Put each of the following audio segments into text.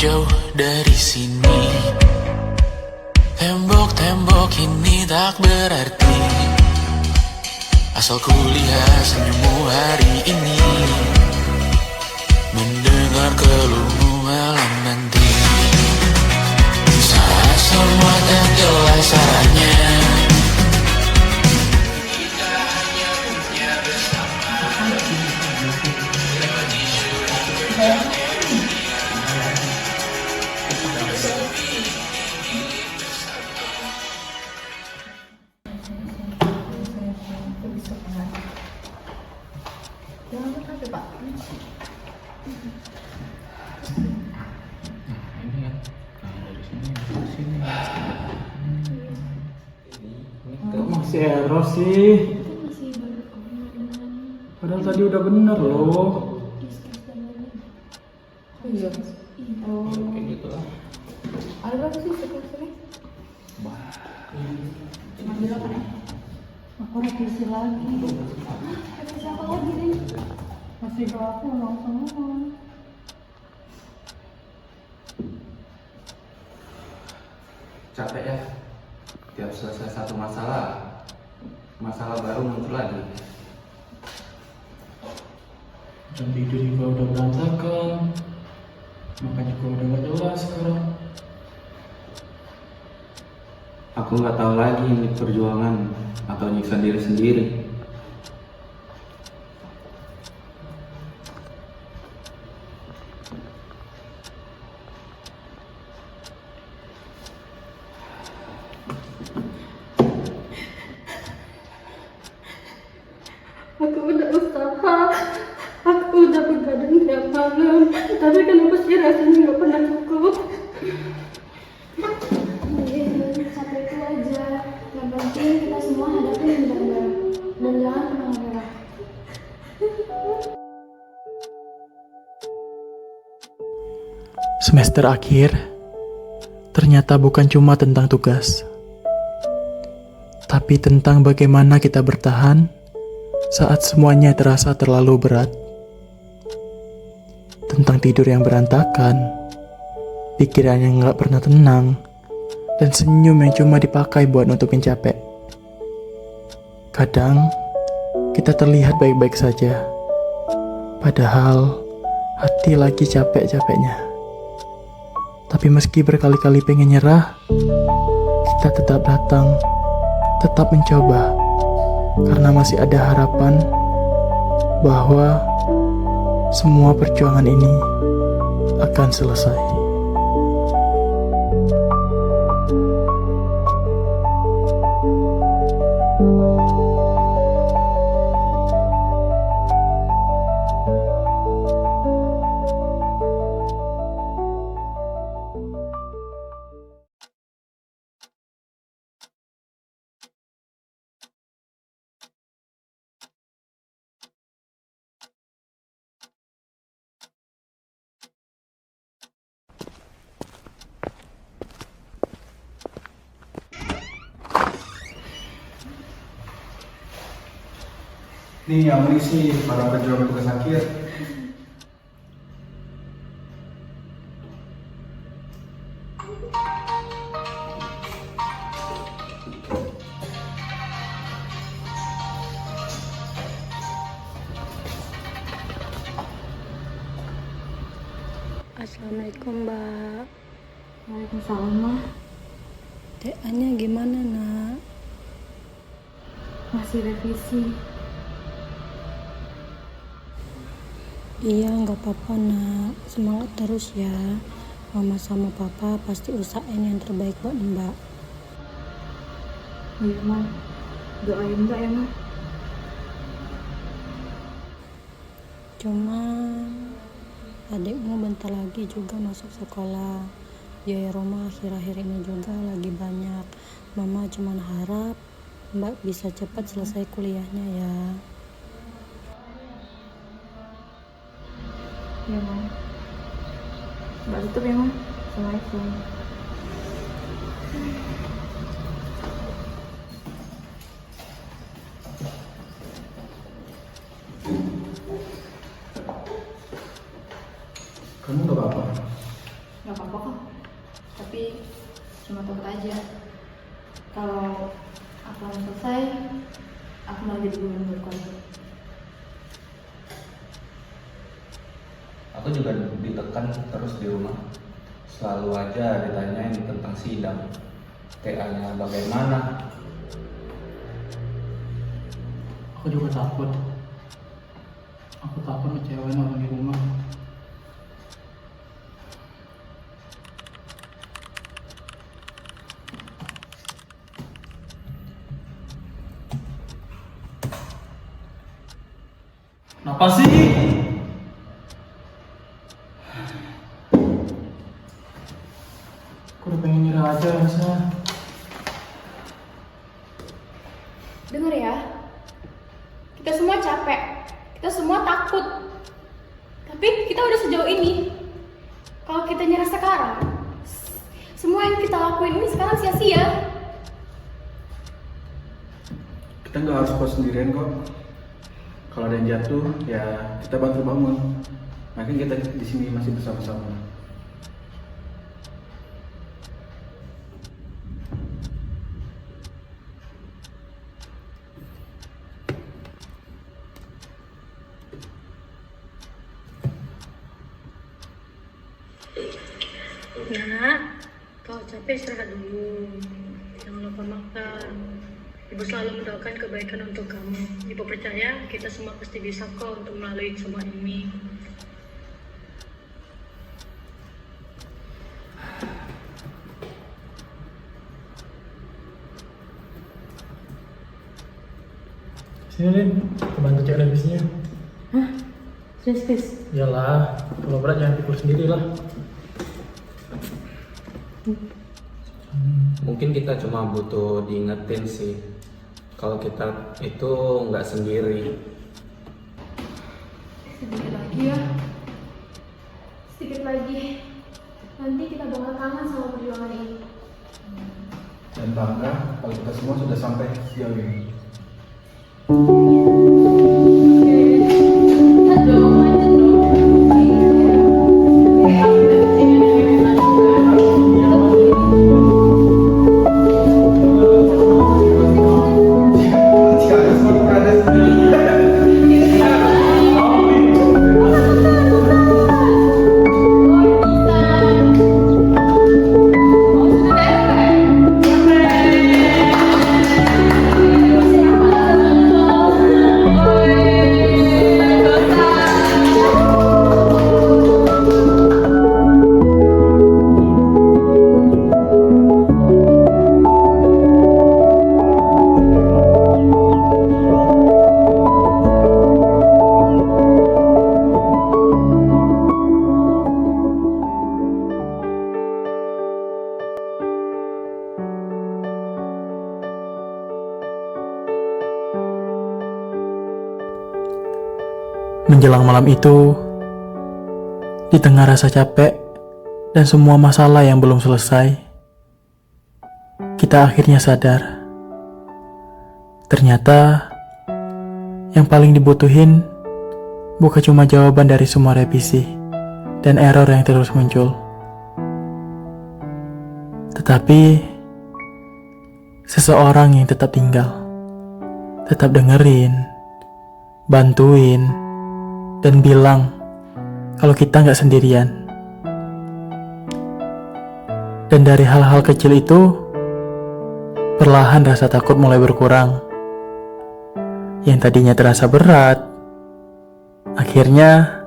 jauh dari sini. Tembok-tembok ini tak berarti, asal ku lihat senyummu hari ini. Mendengar keluhmu malam nanti, saat semua tak jelas arahnya. Kita hanya punya bersama, berbagi syukur. Kok masih error sih? Padahal tadi udah bener loh. Iya. Oh. Kayak gitu lah. Ada berapa sih sekali? Cuma berapa nih? Aku revisi lagi. Revisi apa lagi nih? Masih berapa langsung ngomong. Capek ya, tiap selesai satu masalah baru muncul lagi. Jam tidur juga udah berantakan, makan juga udah gak jelas sekarang. Aku nggak tahu lagi ini perjuangan atau nyiksa diri sendiri. Aku udah usaha, aku udah begadang tiap malam, tapi kenapa sih rasanya nggak pernah cukup? Capek itu aja. Yang penting kita semua hadapin benar-benar dan jangan pernah menyerah. Semester akhir ternyata bukan cuma tentang tugas, tapi tentang bagaimana kita bertahan saat semuanya terasa terlalu berat. Tentang tidur yang berantakan, pikiran yang gak pernah tenang, dan senyum yang cuma dipakai buat nutupin capek. Kadang, kita terlihat baik-baik saja, padahal hati lagi capek-capeknya. Tapi meski berkali-kali pengen nyerah, kita tetap datang, tetap mencoba, karena masih ada harapan bahwa semua perjuangan ini akan selesai. Nih yang berisi para pejuang tugas akhir. Assalamualaikum Mbak. Waalaikumsalam, Ma. TA-nya gimana nak? Masih revisi. Iya nggak apa-apa nak, semangat terus ya. Mama sama papa pasti usahain yang terbaik buat Mbak. Iya, Ma. Doain Mbak ya, Ma. Cuma adikmu bentar lagi juga masuk sekolah. Biaya rumah akhir-akhir ini juga lagi banyak. Mama cuma harap Mbak bisa cepat selesai kuliahnya ya. Iya, Ma. Mbak tutup ya, Ma. Assalamualaikum. Kamu gak apa-apa? Gak cuma takut aja kalau aku selesai, aku malah jadi beban buat keluarga. Aku juga ditekan terus di rumah. Selalu aja ditanyain tentang sidang. TA-nya bagaimana. Aku juga takut. Aku takut ngecewain orang di rumah. Kenapa sih? Aku udah pengen nyerah aja rasanya. Dengar ya, kita semua capek, kita semua takut. Tapi kita udah sejauh ini. Kalau kita nyerah sekarang, semua yang kita lakuin ini sekarang sia-sia. Kita nggak harus kuat sendirian kok. Kalau ada yang jatuh, ya kita bantu bangun. Makin kita di sini masih bersama-sama. Nak, kalau capek istirahat dulu. Jangan lupa makan. Ibu selalu mendoakan kebaikan untuk kamu. Ibu percaya kita semua pasti bisa kok untuk melalui semua ini. Sini Lin, aku bantu cek revisinya. Hah? Serius? Iyalah, kalau berat jangan pikul sendiri lah. Mungkin kita cuma butuh diingetin sih. Kalau kita itu nggak sendiri. Sedikit lagi ya. Sedikit lagi. Nanti kita bakal kangen sama perjuangan ini. Dan bangga kalau kita semua sudah sampai sejauh ini. Menjelang malam itu, di tengah rasa capek dan semua masalah yang belum selesai, kita akhirnya sadar. Ternyata, yang paling dibutuhin bukan cuma jawaban dari semua revisi dan error yang terus muncul. Tetapi, seseorang yang tetap tinggal, tetap dengerin, bantuin, dan bilang kalau kita nggak sendirian. Dan dari hal-hal kecil itu, perlahan rasa takut mulai berkurang. Yang tadinya terasa berat, akhirnya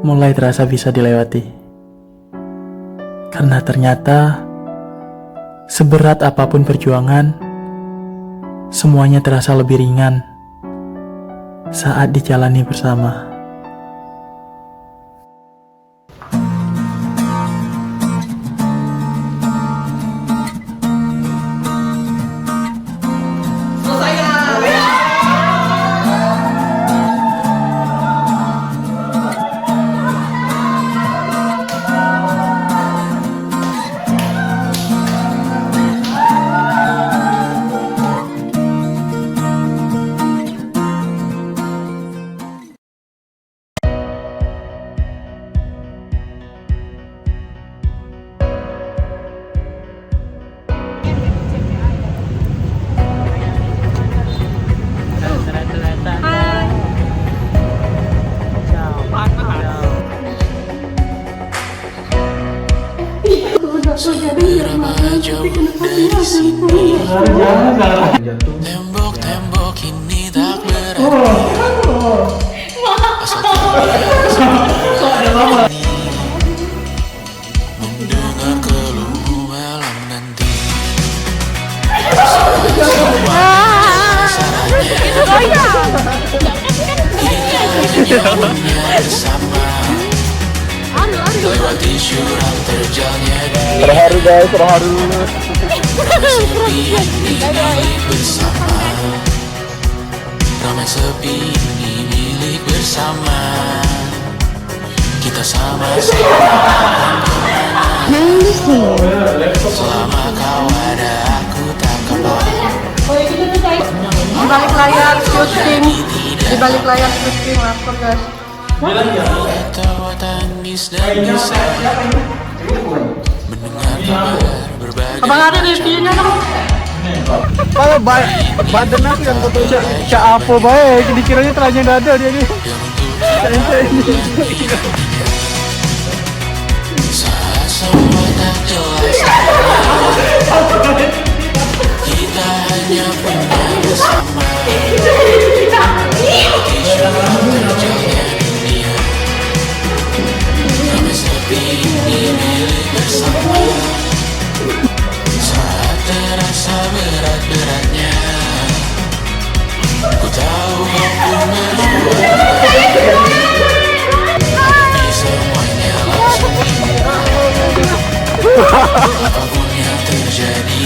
mulai terasa bisa dilewati. Karena ternyata, seberat apapun perjuangan, semuanya terasa lebih ringan saat dijalani bersama. dari sini. Jatuh. Tembok-tembok ini tak berarti. Asal tidak mendengar keluhmu malam nanti. Kita hanya bersama lewati syurang terjalnya dunia. Terharu guys, terharu. Ramai sepi ini milik bersama. Ramai sepi ini milik bersama. Kita sama-sama selama kau ada aku tak kembali. Di balik layar syuting, di balik layar syuting lapor guys. Tawa tangis dan bisa mendengar kabar berbagai Abang ada reviewnya dong. Kalau badan aku yang foto cak apa baik, dikiranya telanjang dada dia ni. saat semua tak jelas. Kita hanya punya bersama. Lewati syurang terjalnya dunia. Ramai sepi ini milik bersama. Saat terasa berat-beratnya, ku tahu mampu berjuang. Tapi semuanya langsung hilang. Apapun yang terjadi